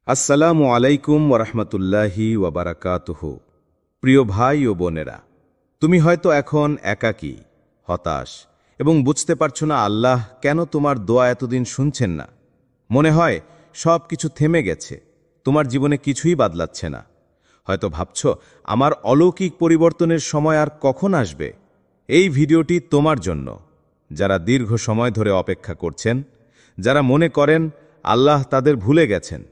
আসসালামু আলাইকুম ওরহমতুল্লাহি ওয়াবারাকাতুহু। প্রিয় ভাই ও বোনেরা, তুমি হয়তো এখন একাকী, হতাশ এবং বুঝতে পারছো না আল্লাহ কেন তোমার দোয়া এতদিন শুনছেন না। মনে হয় সব কিছু থেমে গেছে, তোমার জীবনে কিছুই বদলাচ্ছে না। হয়তো ভাবছো আমার অলৌকিক পরিবর্তনের সময় আর কখন আসবে। এই ভিডিওটি তোমার জন্য, যারা দীর্ঘ সময় ধরে অপেক্ষা করছেন, যারা মনে করেন আল্লাহ তাদের ভুলে গেছেন,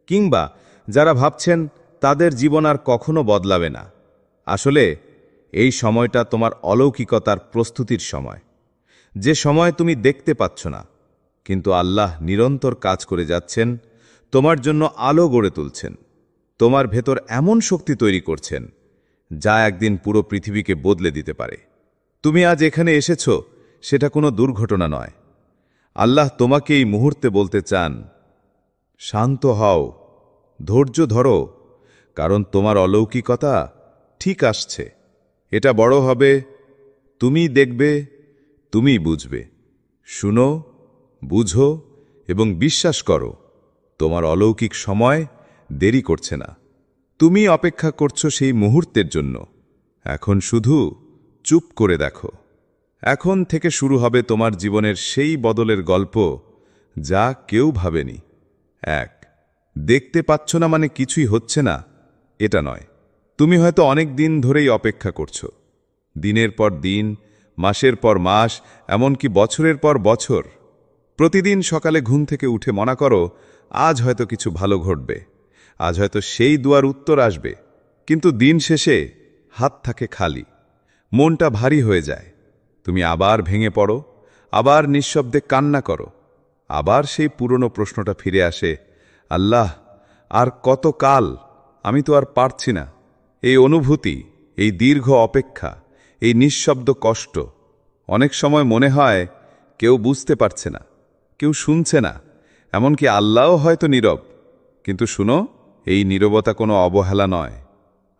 কিংবা যারা ভাবছেন তাদের জীবন আর কখনো বদলাবে না। আসলে এই সময়টা তোমার অলৌকিকতার প্রস্তুতির সময়, যে সময় তুমি দেখতে পাচ্ছ না, কিন্তু আল্লাহ নিরন্তর কাজ করে যাচ্ছেন, তোমার জন্য আলো গড়ে তুলছেন, তোমার ভেতর এমন শক্তি তৈরি করছেন যা একদিন পুরো পৃথিবীকে বদলে দিতে পারে। তুমি আজ এখানে এসেছো, সেটা কোনো দুর্ঘটনা নয়। আল্লাহ তোমাকে এই মুহূর্তে বলতে চান, শান্ত হও, ধৈর্য ধরো, কারণ তোমার অলৌকিকতা ঠিক আসছে। এটা বড় হবে, তুমি দেখবে, তুমি বুঝবে। শুনো, বুঝো এবং বিশ্বাস করো, তোমার অলৌকিক সময় দেরি করছে না। তুমি অপেক্ষা করছো সেই মুহূর্তের জন্য। এখন শুধু চুপ করে দেখো। এখন থেকে শুরু হবে তোমার জীবনের সেই বদলের গল্প যা কেউ ভাবেনি। এক, দেখতে পাচ্ছ না মানে কিছুই হচ্ছে না, এটা নয়। তুমি হয়তো অনেক দিন ধরেই অপেক্ষা করছো, দিনের পর দিন, মাসের পর মাস, এমনকি বছরের পর বছর। প্রতিদিন সকালে ঘুম থেকে উঠে মনে করো আজ হয়তো কিছু ভালো ঘটবে, আজ হয়তো সেই দুয়ার উত্তর আসবে। কিন্তু দিন শেষে হাত থাকে খালি, মনটা ভারী হয়ে যায়। তুমি আবার ভেঙে পড়ো, আবার নিঃশব্দে কান্না করো। আবার সেই পুরনো প্রশ্নটা ফিরে আসে, আল্লাহ, আর কত কাল? আমি তো আর পারছি না। এই অনুভূতি, এই দীর্ঘ অপেক্ষা, এই নিঃশব্দ কষ্ট, অনেক সময় মনে হয় কেউ বুঝতে পারছে না, কেউ শুনছে না, এমনকি আল্লাহও হয়তো নীরব। কিন্তু শুনো, এই নীরবতা কোনো অবহেলা নয়।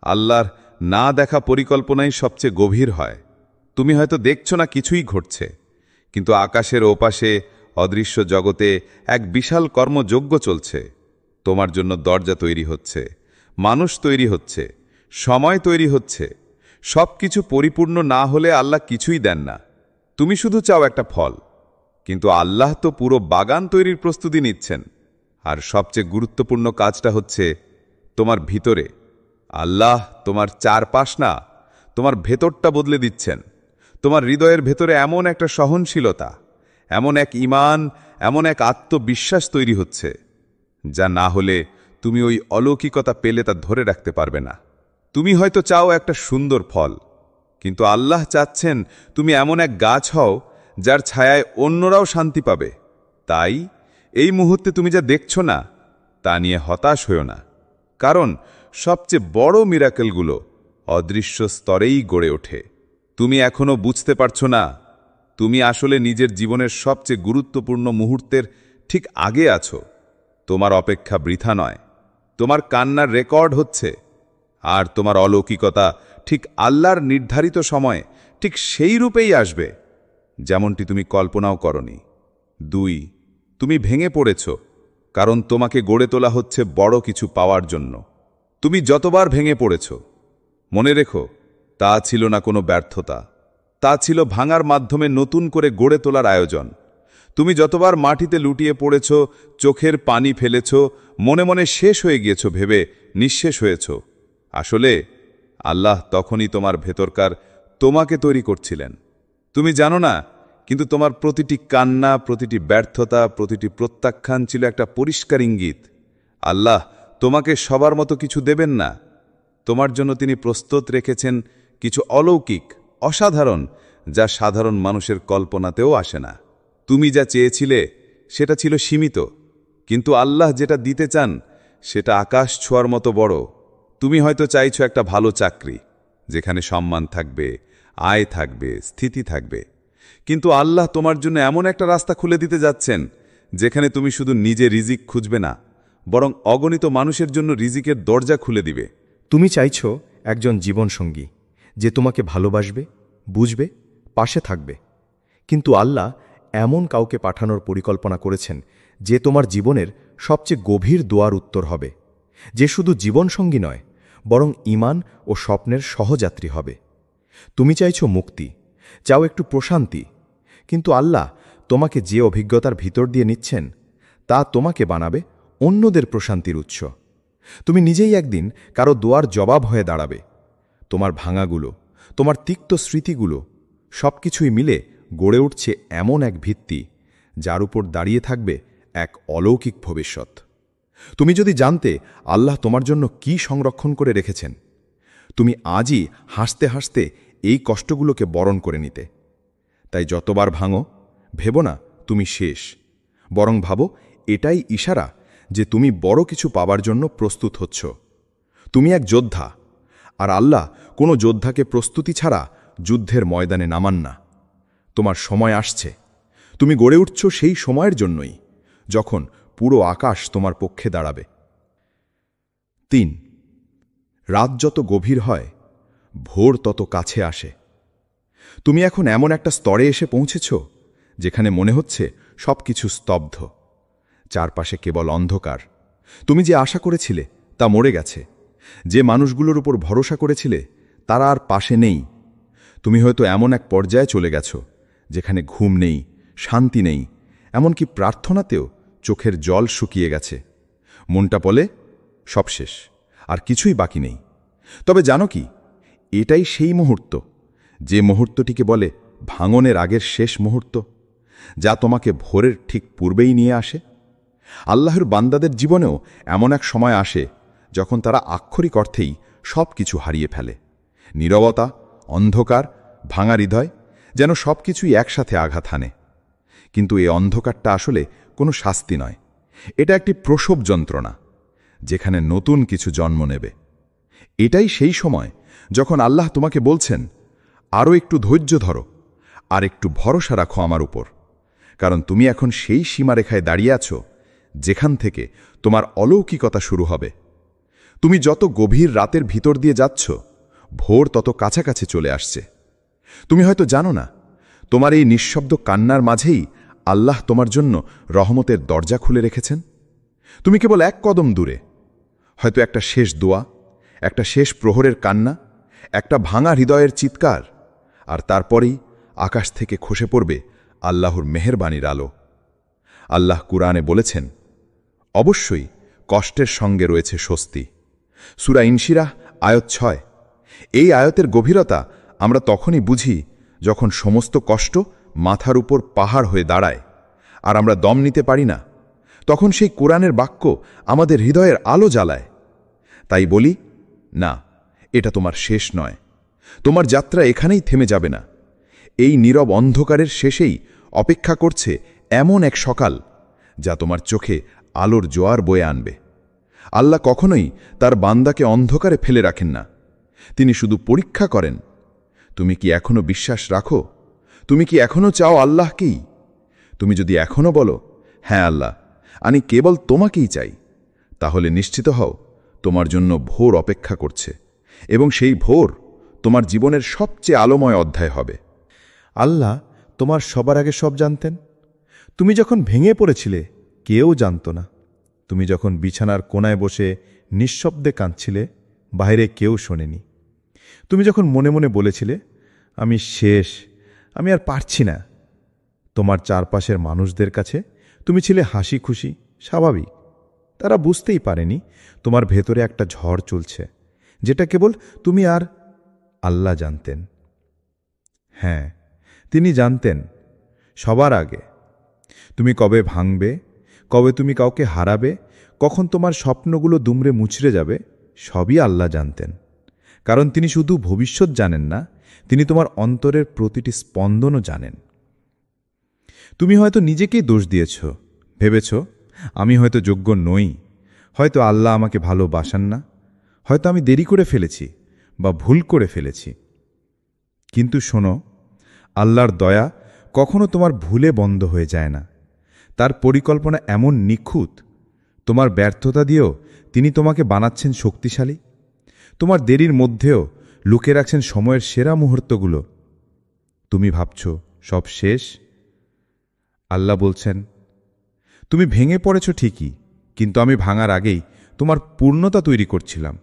আল্লাহর না দেখা পরিকল্পনাই সবচেয়ে গভীর হয়। তুমি হয়তো দেখছো না কিছুই ঘটছে, কিন্তু আকাশের ওপাশে অদৃশ্য জগতে এক বিশাল কর্মযজ্ঞ চলছে। তোমার জন্য দরজা তৈরি হচ্ছে, মানুষ তৈরি হচ্ছে, সময় তৈরি হচ্ছে। সব কিছু পরিপূর্ণ না হলে আল্লাহ কিছুই দেন না। তুমি শুধু চাও একটা ফল, কিন্তু আল্লাহ তো পুরো বাগান তৈরির প্রস্তুতি নিচ্ছেন। আর সবচেয়ে গুরুত্বপূর্ণ কাজটা হচ্ছে তোমার ভিতরে। আল্লাহ তোমার চারপাশ না, তোমার ভেতরটা বদলে দিচ্ছেন। তোমার হৃদয়ের ভেতরে এমন একটা সহনশীলতা, এমন এক ঈমান, এমন এক আত্মবিশ্বাস তৈরি হচ্ছে, যা না হলে তুমি ওই অলৌকিকতা পেলে তা ধরে রাখতে পারবে না। তুমি হয়তো চাও একটা সুন্দর ফল, কিন্তু আল্লাহ চাচ্ছেন তুমি এমন এক গাছ হও যার ছায়ায় অন্যরাও শান্তি পাবে। তাই এই মুহূর্তে তুমি যা দেখছো না, তা নিয়ে হতাশ হও না, কারণ সবচেয়ে বড় মিরাকেলগুলো অদৃশ্য স্তরেই গড়ে ওঠে। তুমি এখনো বুঝতে পারছো না, তুমি আসলে নিজের জীবনের সবচেয়ে গুরুত্বপূর্ণ মুহূর্তের ঠিক আগে আছো। তোমার অপেক্ষা বৃথা নয়, তোমার কান্নার রেকর্ড হচ্ছে। আর তোমার অলৌকিকতা ঠিক আল্লাহর নির্ধারিত সময়ে ঠিক সেই রূপেই আসবে, যেমনটি তুমি কল্পনাও করনি। 2, তুমি ভেঙে পড়েছ, কারণ তোমাকে গড়ে তোলা হচ্ছে বড় কিছু পাওয়ার জন্য। তুমি যতবার ভেঙে পড়েছ, মনে রেখো, তা ছিল না কোনো ব্যর্থতা, তা ছিল ভাঙার মাধ্যমে নতুন করে গড়ে তোলার আয়োজন। তুমি যতবার মাটিতে লুটিয়ে পড়েছ, চোখের পানি ফেলেছ, মনে মনে শেষ হয়ে গিয়েছ ভেবে নিঃশেষ হয়েছ, আসলে আল্লাহ তখনই তোমার ভেতরকার তোমাকে তৈরি করছিলেন। তুমি জানো না, কিন্তু তোমার প্রতিটি কান্না, প্রতিটি ব্যর্থতা, প্রতিটি প্রত্যাখ্যান ছিল একটা পরিষ্কার ইঙ্গিত। আল্লাহ তোমাকে সবার মতো কিছু দেবেন না। তোমার জন্য তিনি প্রস্তুত রেখেছেন কিছু অলৌকিক, অসাধারণ, যা সাধারণ মানুষের কল্পনাতেও আসে না। তুমি যা চেয়েছিলে সেটা ছিল সীমিত, কিন্তু আল্লাহ যেটা দিতে চান সেটা আকাশ ছোঁয়ার মতো বড়। তুমি হয়তো চাইছো একটা ভালো চাকরি, যেখানে সম্মান থাকবে, আয় থাকবে, স্থিতি থাকবে। কিন্তু আল্লাহ তোমার জন্য এমন একটা রাস্তা খুলে দিতে যাচ্ছেন, যেখানে তুমি শুধু নিজে রিজিক খুঁজবে না, বরং অগণিত মানুষের জন্য রিজিকের দরজা খুলে দিবে। তুমি চাইছো একজন জীবনসঙ্গী, যে তোমাকে ভালোবাসবে, বুঝবে, পাশে থাকবে। কিন্তু আল্লাহ এমন কাউকে পাঠানোর পরিকল্পনা করেছেন, যে তোমার জীবনের সবচেয়ে গভীর দোয়ার উত্তর হবে, যে শুধু জীবনসঙ্গী নয়, বরং ঈমান ও স্বপ্নের সহযাত্রী হবে। তুমি চাইছো মুক্তি, চাও একটু প্রশান্তি, কিন্তু আল্লাহ তোমাকে যে অভিজ্ঞতার ভিতর দিয়ে নিচ্ছেন তা তোমাকে বানাবে অন্যদের প্রশান্তির উৎস। তুমি নিজেই একদিন কারো দোয়ার জবাব হয়ে দাঁড়াবে। তোমার ভাঙাগুলো, তোমার তিক্ত স্মৃতিগুলো সবকিছুই মিলে গড়ে উঠছে এমন এক ভিত্তি যার উপর দাঁড়িয়ে থাকবে এক অলৌকিক ভবিষ্যৎ। তুমি যদি জানতে আল্লাহ তোমার জন্য কি সংরক্ষণ করে রেখেছেন, তুমি আজই হাসতে হাসতে এই কষ্টগুলোকে বরণ করে নিতে। তাই যতবার ভাঙো, ভেবো না তুমি শেষ, বরং ভাবো এটাই ইশারা যে তুমি বড় কিছু পাবার জন্য প্রস্তুত হচ্ছ। তুমি এক যোদ্ধা, আর আল্লাহ কোনো যোদ্ধাকে প্রস্তুতি ছাড়া যুদ্ধের ময়দানে নামান না। তোমার সময় আসছে, তুমি গড়ে উঠছ সেই সময়ের জন্যই যখন পুরো আকাশ তোমার পক্ষে দাঁড়াবে। ৩. রাত যত গভীর হয়, ভোর তত কাছে আসে। তুমি এখন এমন একটা স্তরে এসে পৌঁছেছ যেখানে মনে হচ্ছে সবকিছু স্তব্ধ, চারপাশে কেবল অন্ধকার। তুমি যে আশা করেছিলে তা মরে গেছে, যে মানুষগুলোর উপর ভরসা করেছিলে তারা আর পাশে নেই। তুমি হয়তো এমন এক পর্যায়ে চলে গেছ যেখানে ঘুম নেই, শান্তি নেই, এমনকি প্রার্থনাতেও চোখের জল শুকিয়ে গেছে। মনটা বলে সব শেষ, আর কিছুই বাকি নেই। তবে জানো কি, এটাই সেই মুহূর্ত, যে মুহূর্তটিকে বলে ভাঙনের আগের শেষ মুহূর্ত, যা তোমাকে ভোরের ঠিক পূর্বেই নিয়ে আসে। আল্লাহর বান্দাদের জীবনেও এমন এক সময় আসে যখন তারা আক্ষরিক অর্থেই সব কিছু হারিয়ে ফেলে। নীরবতা, অন্ধকার, ভাঙা হৃদয়, যেন সব কিছুই একসাথে আঘাত হানে। কিন্তু এই অন্ধকারটা আসলে কোনো শাস্তি নয়, এটা একটি প্রসব যন্ত্রণা, যেখানে নতুন কিছু জন্ম নেবে। এটাই সেই সময় যখন আল্লাহ তোমাকে বলছেন, আরও একটু ধৈর্য ধরো, আর একটু ভরসা রাখো আমার উপর, কারণ তুমি এখন সেই সীমারেখায় দাঁড়িয়ে আছো যেখান থেকে তোমার অলৌকিকতা শুরু হবে। তুমি যত গভীর রাতের ভিতর দিয়ে যাচ্ছ, ভোর তত কাছাকাছি চলে আসছে। তুমি হয়তো জানো না, তোমার এই নিঃশব্দ কান্নার মাঝেই আল্লাহ তোমার জন্য রহমতের দরজা খুলে রেখেছেন। তুমি কেবল এক কদম দূরে, হয়তো একটা শেষ দোয়া, একটা শেষ প্রহরের কান্না, একটা ভাঙা হৃদয়ের চিৎকার, আর তারপরেই আকাশ থেকে খসে পড়বে আল্লাহর মেহেরবানির আলো। আল্লাহ কুরআনে বলেছেন, অবশ্যই কষ্টের সঙ্গে রয়েছে স্বস্তি। সূরা ইনশিরাহ আয়াত ৬। এই আয়াতের গভীরতা আমরা তখনই বুঝি যখন সমস্ত কষ্ট মাথার উপর পাহাড় হয়ে দাঁড়ায়, আর আমরা দম নিতে পারি না। তখন সেই কোরআনের বাক্য আমাদের হৃদয়ের আলো জ্বালায়। তাই বলি, না, এটা তোমার শেষ নয়। তোমার যাত্রা এখানেই থেমে যাবে না। এই নীরব অন্ধকারের শেষেই অপেক্ষা করছে এমন এক সকাল যা তোমার চোখে আলোর জোয়ার বয়ে আনবে। আল্লাহ কখনোই তার বান্দাকে অন্ধকারে ফেলে রাখেন না, তিনি শুধু পরীক্ষা করেন। তুমি কি এখনো বিশ্বাস রাখো? তুমি কি এখনো চাও আল্লাহকেই? তুমি যদি এখনো বলো, হ্যাঁ আল্লাহ, আমি কেবল তোমাকেই চাই, তাহলে নিশ্চিত হও তোমার জন্য ভোর অপেক্ষা করছে, এবং সেই ভোর তোমার জীবনের সবচেয়ে আলোময় অধ্যায় হবে। আল্লাহ তোমার সবার আগে সব জানতেন। তুমি যখন ভেঙে পড়েছিলে, কেউ জানত না। তুমি যখন বিছানার কোণায় বসে নিঃশব্দে কাঁদছিলে, বাইরে কেউ শোনেনি। তুমি যখন মনে মনে বলেছিলে, আমি শেষ, আমি আর পারছি না, তোমার চারপাশের মানুষদের কাছে তুমি ছিলে হাসি খুশি, স্বাভাবিক। তারা বুঝতেই পারেনি তোমার ভেতরে একটা ঝড় চলছে, যেটা কেবল তুমি আর আল্লাহ জানতেন। হ্যাঁ, তিনি জানতেন সবার আগে। তুমি কবে ভাঙবে, কবে তুমি কাউকে হারাবে, কখন তোমার স্বপ্নগুলো দুমড়ে মুচড়ে যাবে, সবই আল্লাহ জানতেন। কারণ তিনি শুধু ভবিষ্যৎ জানেন না, তিনি তোমার অন্তরের প্রতিটি স্পন্দনও জানেন। তুমি হয়তো নিজেকেই দোষ দিয়েছ, ভেবেছ আমি হয়তো যোগ্য নই, হয়তো আল্লাহ আমাকে ভালোবাসেন না, হয়তো আমি দেরি করে ফেলেছি বা ভুল করে ফেলেছি। কিন্তু শোনো, আল্লাহর দয়া কখনো তোমার ভুলে বন্ধ হয়ে যায় না। তার পরিকল্পনা এমন নিখুঁত, তোমার ব্যর্থতা দিয়েও তিনি তোমাকে বানাচ্ছেন শক্তিশালী। তোমার দেরির মধ্যেও লুকে রাখছেন সময়ের সেরা মুহূর্তগুলো। তুমি ভাবছ সব শেষ। আল্লাহ বলছেন, তুমি ভেঙে পড়েছ ঠিকই, কিন্তু আমি ভাঙার আগেই তোমার পূর্ণতা তৈরি করছিলাম।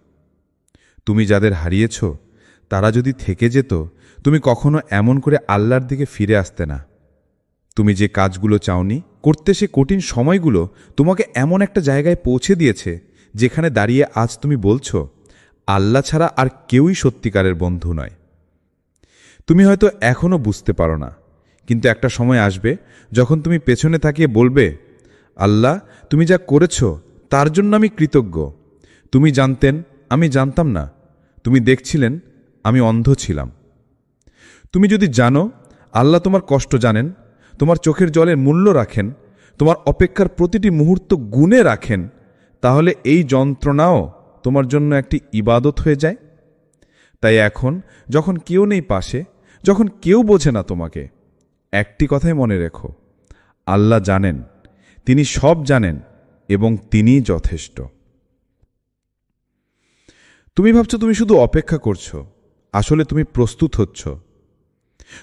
তুমি যাদের হারিয়েছ তারা যদি থেকে যেত, তুমি কখনো এমন করে আল্লাহর দিকে ফিরে আসতে না। তুমি যে কাজগুলো চাওনি করতে, সে কঠিন সময়গুলো তোমাকে এমন একটা জায়গায় পৌঁছে দিয়েছে যেখানে দাঁড়িয়ে আজ তুমি বলছো, আল্লাহ ছাড়া আর কেউই সত্যিকারের বন্ধু নয়। তুমি হয়তো এখনও বুঝতে পারো না, কিন্তু একটা সময় আসবে যখন তুমি পেছনে তাকিয়ে বলবে, আল্লাহ, তুমি যা করেছ তার জন্য আমি কৃতজ্ঞ। তুমি জানতেন, আমি জানতাম না। তুমি দেখছিলেন, আমি অন্ধ ছিলাম। তুমি যদি জানো আল্লাহ তোমার কষ্ট জানেন, তোমার চোখের জলের মূল্য রাখেন, তোমার অপেক্ষার প্রতিটি মুহূর্ত গুণে রাখেন, তাহলে এই যন্ত্রণাও তোমার জন্য একটি ইবাদত হয়ে যায়। তাই এখন যখন কেউ নেই পাশে, যখন কেউ বোঝে না তোমাকে, একটি কথাই মনে রেখো, আল্লাহ জানেন, তিনি সব জানেন এবং তিনিই যথেষ্ট। তুমি ভাবছো তুমি শুধু অপেক্ষা করছো, আসলে তুমি প্রস্তুত হচ্ছ।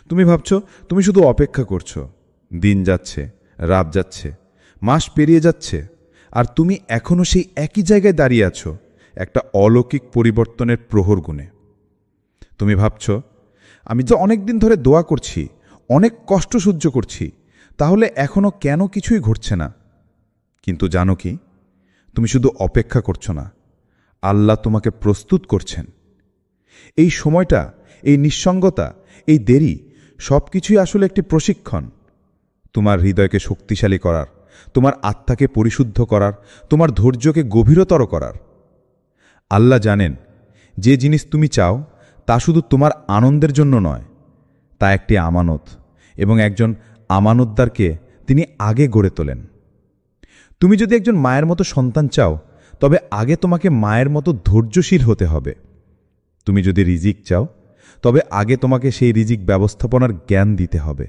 তুমি ভাবছো তুমি শুধু অপেক্ষা করছো, দিন যাচ্ছে, রাত যাচ্ছে, মাস পেরিয়ে যাচ্ছে, আর তুমি এখনও সেই একই জায়গায় দাঁড়িয়ে আছো, একটা অলৌকিক পরিবর্তনের প্রহর গুণে। তুমি ভাবছো, আমি তো অনেক দিন ধরে দোয়া করছি, অনেক কষ্ট সহ্য করছি, তাহলে এখনও কেন কিছুই ঘটছে না? কিন্তু জানো কি, তুমি শুধু অপেক্ষা করছো না, আল্লাহ তোমাকে প্রস্তুত করছেন। এই সময়টা, এই নিঃসঙ্গতা, এই দেরি, সব কিছুই আসলে একটি প্রশিক্ষণ। তোমার হৃদয়কে শক্তিশালী করার, তোমার আত্মাকে পরিশুদ্ধ করার, তোমার ধৈর্যকে গভীরতর করার। আল্লাহ জানেন, যে জিনিস তুমি চাও তা শুধু তোমার আনন্দের জন্য নয়, তা একটি আমানত, এবং একজন আমানতদারকে তিনি আগে গড়ে তোলেন। তুমি যদি একজন মায়ের মতো সন্তান চাও, তবে আগে তোমাকে মায়ের মতো ধৈর্যশীল হতে হবে। তুমি যদি রিজিক চাও, তবে আগে তোমাকে সেই রিজিক ব্যবস্থাপনার জ্ঞান দিতে হবে।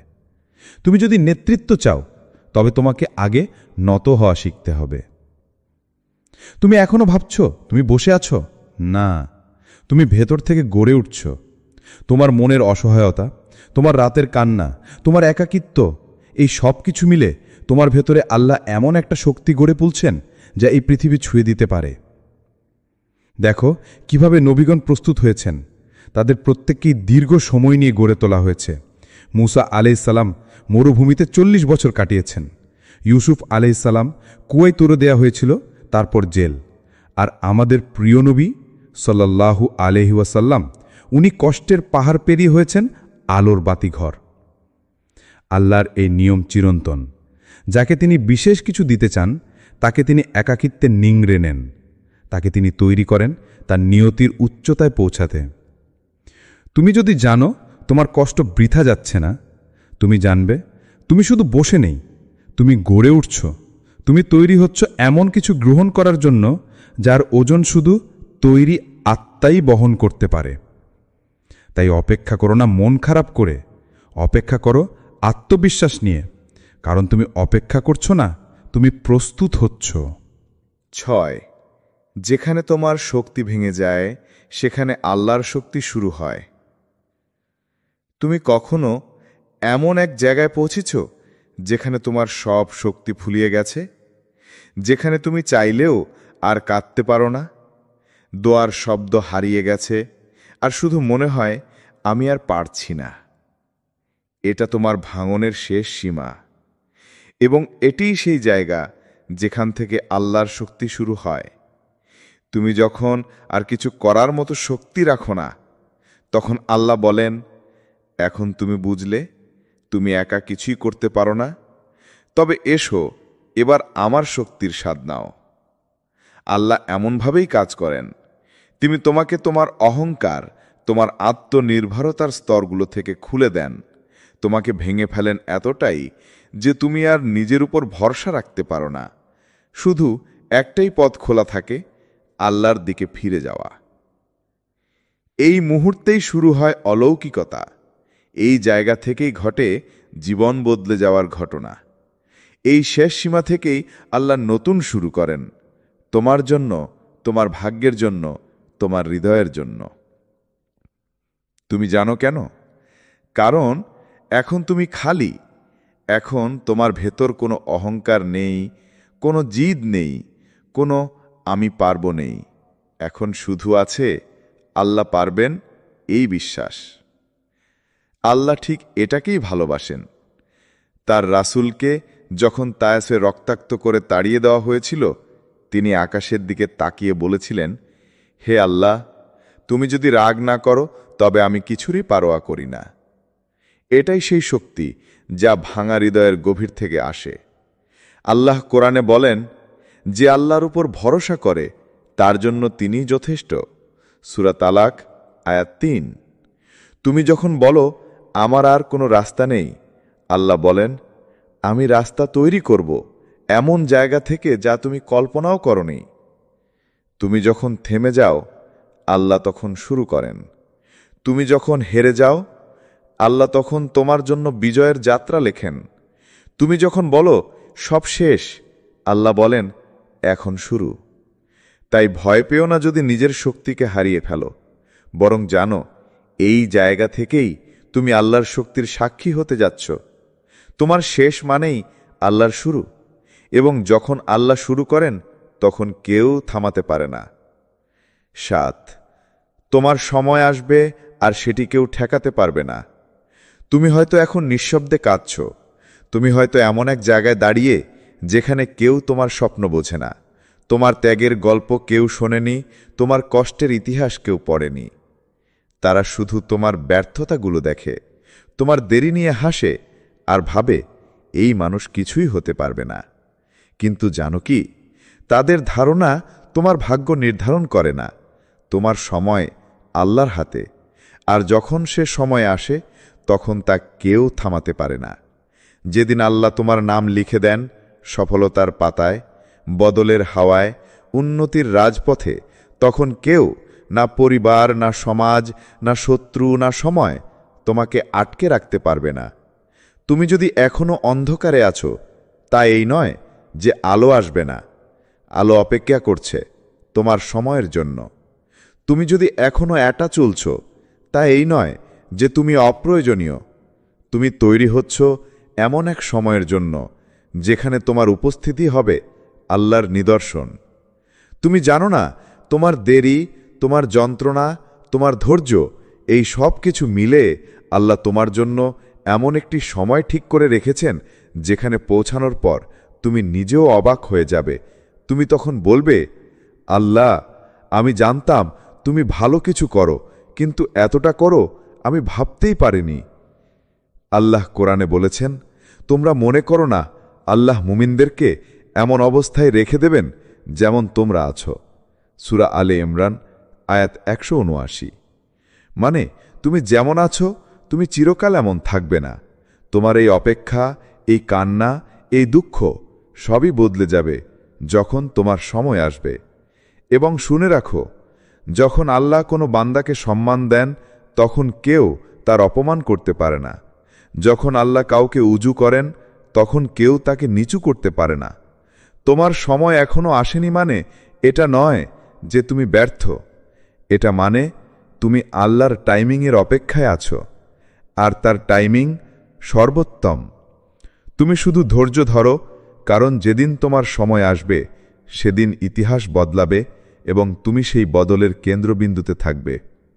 তুমি যদি নেতৃত্ব চাও, তবে তোমাকে আগে নত হওয়া শিখতে হবে। তুমি এখনো ভাবছো তুমি বসে আছো? না, তুমি ভেতর থেকে গড়ে উঠছ। তোমার মনের অসহায়তা, তোমার রাতের কান্না, তোমার একাকিত্ব, এই সব কিছু মিলে তোমার ভেতরে আল্লাহ এমন একটা শক্তি গড়ে তুলছেন যা এই পৃথিবী ছুঁয়ে দিতে পারে। দেখো কিভাবে নবীগণ প্রস্তুত হয়েছেন। তাদের প্রত্যেককেই দীর্ঘ সময় নিয়ে গড়ে তোলা হয়েছে। মুসা আলাইহিসসালাম মরুভূমিতে 40 বছর কাটিয়েছেন। ইউসুফ আলাইহিসসালাম কুয়ায় তুলে দেয়া হয়েছিল, তারপর জেল। আর আমাদের প্রিয় নবী সাল্লাল্লাহু আলাইহি ওয়াসাল্লাম, উনি কষ্টের পাহাড় পেরিয়ে হয়েছেন আলোর বাতিঘর। আল্লাহর এই নিয়ম চিরন্তন। যাকে তিনি বিশেষ কিছু দিতে চান, তাকে তিনি একাকিত্বে নিংড়ে নেন। তাকে তিনি তৈরি করেন তার নিয়তির উচ্চতায় পৌঁছাতে। তুমি যদি জানো তোমার কষ্ট বৃথা যাচ্ছে না, তুমি জানবে তুমি শুধু বসে নেই, তুমি গড়ে উঠছ। তুমি তৈরি হচ্ছ এমন কিছু গ্রহণ করার জন্য যার ওজন শুধু তৈরি আত্মাই বহন করতে পারে। তাই অপেক্ষা করো না মন খারাপ করে, অপেক্ষা করো আত্মবিশ্বাস নিয়ে, কারণ তুমি অপেক্ষা করছো না, তুমি প্রস্তুত হচ্ছ। 6. যেখানে তোমার শক্তি ভেঙে যায়, সেখানে আল্লাহর শক্তি শুরু হয়। তুমি কখনো এমন এক জায়গায় পৌঁছেছ যেখানে তোমার সব শক্তি ফুলিয়ে গেছে, যেখানে তুমি চাইলেও আর কাঁদতে পারো না, দোয়ার শব্দ হারিয়ে গেছে, আর শুধু মনে হয় আমি আর পারছি না। এটা তোমার ভাঙনের শেষ সীমা, এবং এটিই সেই জায়গা যেখান থেকে আল্লাহর শক্তি শুরু হয়। তুমি যখন আর কিছু করার মতো শক্তি রাখো না, তখন আল্লাহ বলেন, এখন তুমি বুঝলে তুমি একা কিছুই করতে পারো না, তবে এসো এবার আমার শক্তির স্বাদ নাও। আল্লাহ এমনভাবেই কাজ করেন, তিনি তোমাকে তোমার অহংকার, তোমার আত্মনির্ভরতার স্তরগুলো থেকে খুলে দেন, তোমাকে ভেঙে ফেলেন এতটাই যে তুমি আর নিজের উপর ভরসা রাখতে পারো না। শুধু একটাই পথ খোলা থাকে, আল্লাহর দিকে ফিরে যাওয়া। এই মুহূর্তেই শুরু হয় অলৌকিকতা। এই জায়গা থেকেই ঘটে জীবন বদলে যাওয়ার ঘটনা। এই শেষ সীমা থেকেই আল্লাহ নতুন শুরু করেন, তোমার জন্য, তোমার ভাগ্যের জন্য, তোমার হৃদয়ের জন্য। তুমি জানো কেন? কারণ এখন তুমি খালি। এখন তোমার ভেতর কোনো অহংকার নেই, কোনো জিদ নেই, কোনো আমি পারব নেই। এখন শুধু আছে আল্লাহ পারবেন এই বিশ্বাস। আল্লাহ ঠিক এটাকেই ভালোবাসেন। তার রাসূলকে যখন তায়েফে রক্তাক্ত করে তাড়িয়ে দেওয়া হয়েছিল, তিনি আকাশের দিকে তাকিয়ে বলেছিলেন, হে আল্লাহ, তুমি যদি রাগ না করো তবে আমি কিছুরই পারোয়া করি না। এটাই সেই শক্তি যা ভাঙা হৃদয়ের গভীর থেকে আসে। আল্লাহ কোরআনে বলেন, যে আল্লাহর উপর ভরসা করে তার জন্য তিনিই যথেষ্ট। সূরা তালাক আয়াত ৩। তুমি যখন বলো আমার আর কোনো রাস্তা নেই, আল্লাহ বলেন, আমি রাস্তা তৈরি করব এমন জায়গা থেকে যা তুমি কল্পনাও করনি। তুমি যখন থেমে যাও, আল্লাহ তখন শুরু করেন। তুমি যখন হেরে যাও, আল্লাহ তখন তোমার জন্য বিজয়ের যাত্রা লেখেন। তুমি যখন বলো সব শেষ, আল্লাহ বলেন এখন শুরু। তাই ভয় পেও না যদি নিজের শক্তিকে হারিয়ে ফেলো, বরং জানো এই জায়গা থেকেই তুমি আল্লাহর শক্তির সাক্ষী হতে যাচ্ছ। তোমার শেষ মানেই আল্লাহর শুরু, এবং যখন আল্লাহ শুরু করেন তখন কেউ থামাতে পারে না। ৭, তোমার সময় আসবে আর সেটি কেউ ঠেকাতে পারবে না। তুমি হয়তো এখন নিঃশব্দে কাঁদছ। তুমি হয়তো এমন এক জায়গায় দাঁড়িয়ে যেখানে কেউ তোমার স্বপ্ন বোঝে না, তোমার ত্যাগের গল্প কেউ শোনেনি, তোমার কষ্টের ইতিহাস কেউ পড়েনি। তারা শুধু তোমার ব্যর্থতাগুলো দেখে, তোমার দেরি নিয়ে হাসে আর ভাবে এই মানুষ কিছুই হতে পারবে না। কিন্তু জানো কি, তাদের ধারণা তোমার ভাগ্য নির্ধারণ করে না। তোমার সময় আল্লাহর হাতে, আর যখন সে সময় আসে তখন তা কেউ থামাতে পারে না। যেদিন আল্লাহ তোমার নাম লিখে দেন সফলতার পাতায়, বদলের হাওয়ায়, উন্নতির রাজপথে, তখন কেউ, না পরিবার, না সমাজ, না শত্রু, না সময় তোমাকে আটকে রাখতে পারবে না। তুমি যদি এখনো অন্ধকারে আছো, তা এই নয় যে আলো আসবে না। আলো অপেক্ষা করছে তোমার সময়ের জন্য। তুমি যদি এখনো একা চলছ, তা এই নয় যে তুমি অপ্রয়োজনীয়। তুমি তৈরি হচ্ছ এমন এক সময়ের জন্য যেখানে তোমার উপস্থিতি হবে আল্লাহর নিদর্শন। তুমি জানো না, তোমার দেরি, তোমার যন্ত্রণা, তোমার ধৈর্য, এই সব কিছু মিলে আল্লাহ তোমার জন্য এমন একটি সময় ঠিক করে রেখেছেন যেখানে পৌঁছানোর পর তুমি নিজেও অবাক হয়ে যাবে। তুমি তখন বলবে, আল্লাহ, আমি জানতাম তুমি ভালো কিছু করো, কিন্তু এতটা করো আমি ভাবতেই পারিনি। আল্লাহ কোরআনে বলেছেন, তোমরা মনে করো না আল্লাহ মুমিনদেরকে এমন অবস্থায় রেখে দেবেন যেমন তোমরা আছো। সূরা আলে ইমরান আয়াত ১৭৯। মানে তুমি যেমন আছো তুমি চিরকাল এমন থাকবে না। তোমার এই অপেক্ষা, এই কান্না, এই দুঃখ সবই বদলে যাবে যখন তোমার সময় আসবে। এবং শুনে রাখো, যখন আল্লাহ কোনো বান্দাকে সম্মান দেন তখন কেউ তার অপমান করতে পারে না। যখন আল্লাহ কাউকে উজু করেন তখন কেউ তাকে নিচু করতে পারে না। তোমার সময় এখনো আসেনি মানে এটা নয় যে তুমি ব্যর্থ। এটা মানে তুমি আল্লাহর টাইমিংয়ের অপেক্ষায় আছো, আর তার টাইমিং সর্বোত্তম। তুমি শুধু ধৈর্য ধরো, কারণ যেদিন তোমার সময় আসবে সেদিন ইতিহাস বদলাবে এবং তুমি সেই বদলের কেন্দ্রবিন্দুতে থাকবে।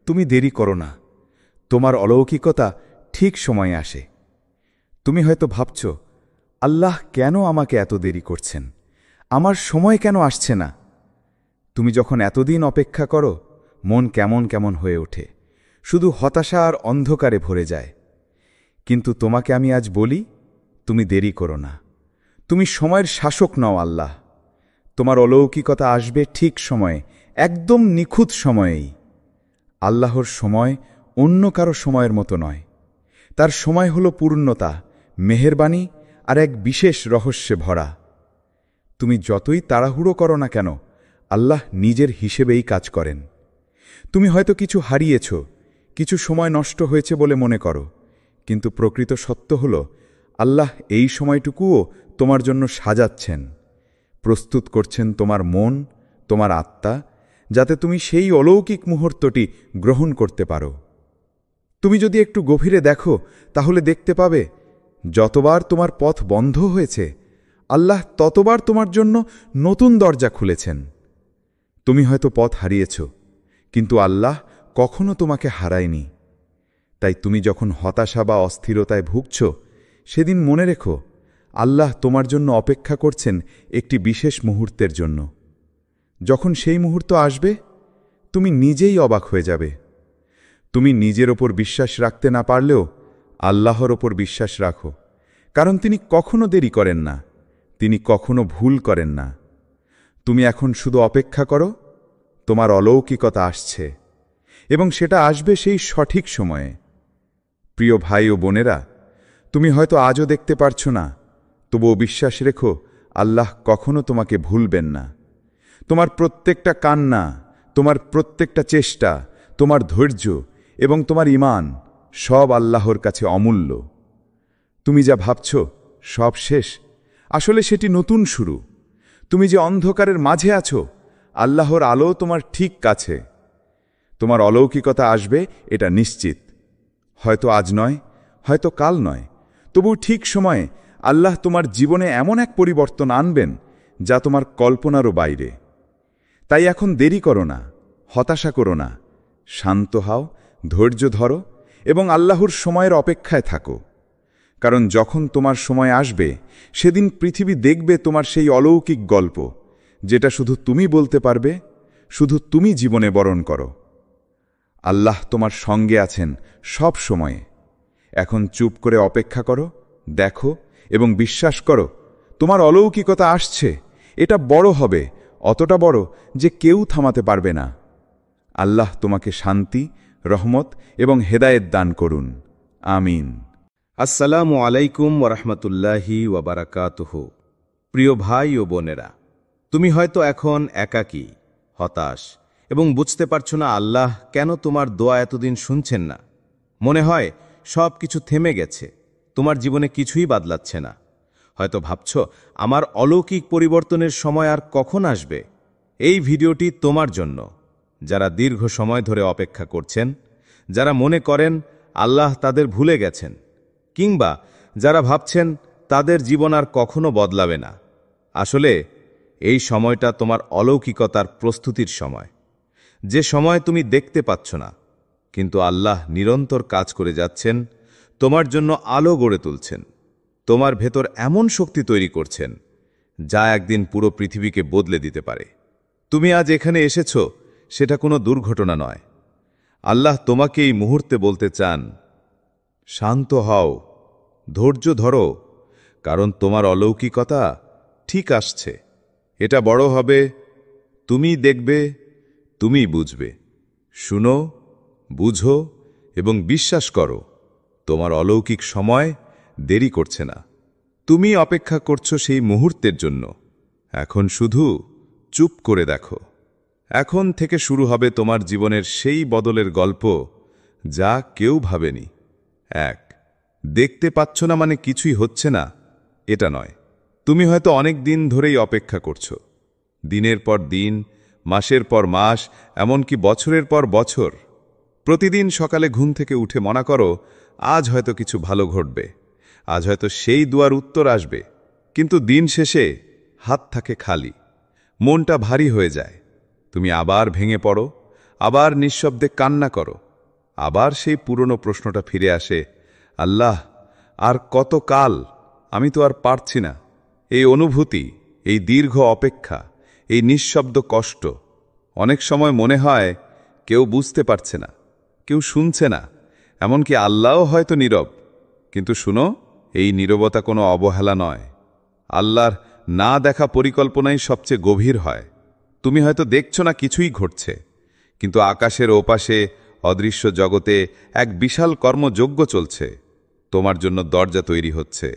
তুমি দেরি করো না, তোমার অলৌকিকতা ঠিক সময়ে আসে। তুমি হয়তো ভাবছ, আল্লাহ কেন আমাকে এত দেরি করছেন, আমার সময় কেন আসছে না। তুমি যখন এতদিন অপেক্ষা করো, মন কেমন কেমন হয়ে ওঠে, শুধু হতাশা আর অন্ধকারে ভরে যায়। কিন্তু তোমাকে আমি আজ বলি, তুমি দেরি করো না। তুমি সময়ের শাসক নও আল্লাহ। তোমার অলৌকিকতা আসবে ঠিক সময়ে, একদম নিখুঁত সময়েই। আল্লাহর সময় অন্য কারো সময়ের মতো নয়। তার সময় হল পূর্ণতা, মেহেরবানি আর এক বিশেষ রহস্যে ভরা। তুমি যতই তাড়াহুড়ো করো না কেন, আল্লাহ নিজের হিসেবেই কাজ করেন। তুমি হয়তো কিছু হারিয়েছ, কিছু সময় নষ্ট হয়েছে বলে মনে করো, কিন্তু প্রকৃত সত্য হল আল্লাহ এই সময়টুকুও তোমার জন্য সাজাচ্ছেন, প্রস্তুত করছেন তোমার মন, তোমার আত্মা, যাতে তুমি সেই অলৌকিক মুহূর্তটি গ্রহণ করতে পারো। তুমি যদি একটু গভীরে দেখো তাহলে দেখতে পাবে, যতবার তোমার পথ বন্ধ হয়েছে আল্লাহ ততবার তোমার জন্য নতুন দরজা খুলেছেন। তুমি হয়তো পথ হারিয়েছ, কিন্তু আল্লাহ কখনো তোমাকে হারায়নি। তাই তুমি যখন হতাশা বা অস্থিরতায় ভুগছ, সেদিন মনে রেখো আল্লাহ তোমার জন্য অপেক্ষা করছেন একটি বিশেষ মুহূর্তের জন্য। যখন সেই মুহূর্ত আসবে, তুমি নিজেই অবাক হয়ে যাবে। তুমি নিজের ওপর বিশ্বাস রাখতে না পারলেও আল্লাহর ওপর বিশ্বাস রাখো, কারণ তিনি কখনো দেরি করেন না, তিনি কখনো ভুল করেন না। তুমি এখন শুধু অপেক্ষা করো, তোমার অলৌকিকতা আসছে, এবং সেটা আসবে সেই সঠিক সময়ে। প্রিয় ভাই ও বোনেরা, তুমি হয়তো আজও দেখতে পারছ না, তবুও বিশ্বাস রেখো আল্লাহ কখনো তোমাকে ভুলবেন না। তোমার প্রত্যেকটা কান্না, তোমার প্রত্যেকটা চেষ্টা, তোমার ধৈর্য এবং তোমার ঈমান সব আল্লাহর কাছে অমূল্য। তুমি যা ভাবছ সব শেষ, আসলে সেটি নতুন শুরু। তুমি যে অন্ধকারের মাঝে আছো, আল্লাহর আলো তোমার ঠিক কাছে। তোমার অলৌকিকতা আসবে, এটা নিশ্চিত। হয়তো আজ নয়, হয়তো কাল নয়, তবু ঠিক সময়ে আল্লাহ তোমার জীবনে এমন এক পরিবর্তন আনবেন যা তোমার কল্পনারও বাইরে। তাই এখন দেরি করো না, হতাশা করো না, শান্ত হও, ধৈর্য ধরো এবং আল্লাহর সময়ের অপেক্ষায় থাকো। কারণ যখন তোমার সময় আসবে, সেদিন পৃথিবী দেখবে তোমার সেই অলৌকিক গল্প, যেটা শুধু তুমি বলতে পারবে, শুধু তুমি জীবনে বরণ করো। আল্লাহ তোমার সঙ্গে আছেন সব সময়ে। এখন চুপ করে অপেক্ষা করো, দেখো এবং বিশ্বাস করো তোমার অলৌকিকতা আসছে। এটা বড় হবে, অতটা বড় যে কেউ থামাতে পারবে না। আল্লাহ তোমাকে শান্তি, রহমত এবং হেদায়েত দান করুন। আমিন। আসসালামু আলাইকুম ওরহমতুল্লাহি ওয়াবারাকাতুহু। প্রিয় ভাই ও বোনেরা, তুমি হয়তো এখন একাকী, হতাশ এবং বুঝতে পারছো না আল্লাহ কেন তোমার দোয়া এতদিন শুনছেন না। মনে হয় সব কিছু থেমে গেছে, তোমার জীবনে কিছুই বদলাচ্ছে না। হয়তো ভাবছ আমার অলৌকিক পরিবর্তনের সময় আর কখন আসবে। এই ভিডিওটি তোমার জন্য, যারা দীর্ঘ সময় ধরে অপেক্ষা করছেন, যারা মনে করেন আল্লাহ তাদের ভুলে গেছেন, কিংবা যারা ভাবছেন তাদের জীবন আর কখনো বদলাবে না। আসলে এই সময়টা তোমার অলৌকিকতার প্রস্তুতির সময়, যে সময় তুমি দেখতে পাচ্ছ না, কিন্তু আল্লাহ নিরন্তর কাজ করে যাচ্ছেন, তোমার জন্য আলো গড়ে তুলছেন, তোমার ভেতর এমন শক্তি তৈরি করছেন যা একদিন পুরো পৃথিবীকে বদলে দিতে পারে। তুমি আজ এখানে এসেছ, সেটা কোনো দুর্ঘটনা নয়। আল্লাহ তোমাকে এই মুহূর্তে বলতে চান, শান্ত হও, ধৈর্য ধরো, কারণ তোমার অলৌকিকতা ঠিক আসছে। এটা বড় হবে, তুমি দেখবে, তুমি বুঝবে। শুনো, বুঝো এবং বিশ্বাস করো, তোমার অলৌকিক সময় দেরি করছে না। তুমি অপেক্ষা করছো সেই মুহূর্তের জন্য। এখন শুধু চুপ করে দেখো। এখন থেকে শুরু হবে তোমার জীবনের সেই বদলের গল্প যা কেউ ভাবেনি। এক, দেখতে পাচ্ছ না মানে কিছুই হচ্ছে না, এটা নয়। তুমি হয়তো অনেক দিন ধরেই অপেক্ষা করছো, দিনের পর দিন, মাসের পর মাস, এমনকি বছরের পর বছর। প্রতিদিন সকালে ঘুম থেকে উঠে মনে করো আজ হয়তো কিছু ভালো ঘটবে, আজ হয়তো সেই দুয়ার উত্তর আসবে। কিন্তু দিন শেষে হাত থাকে খালি, মনটা ভারী হয়ে যায়। তুমি আবার ভেঙে পড়ো, আবার নিঃশব্দে কান্না করো। আবার সেই পুরনো প্রশ্নটা ফিরে আসে, আল্লাহ আর কত কাল? আমি তো আর পারছি না। এই অনুভূতি, এই দীর্ঘ অপেক্ষা, এই নিঃশব্দ কষ্ট, অনেক সময় মনে হয় কেউ বুঝতে পারছে না, কেউ শুনছে না, এমনকি আল্লাহও হয়তো নীরব। কিন্তু শুনো, এই নীরবতা কোনো অবহেলা নয়। আল্লাহর না দেখা পরিকল্পনাই সবচেয়ে গভীর হয়। তুমি হয়তো দেখছো না কিছুই ঘটছে, কিন্তু আকাশের ওপাশে অদৃশ্য জগতে এক বিশাল কর্মযজ্ঞ চলছে। তোমার জন্য দরজা তৈরি হচ্ছে,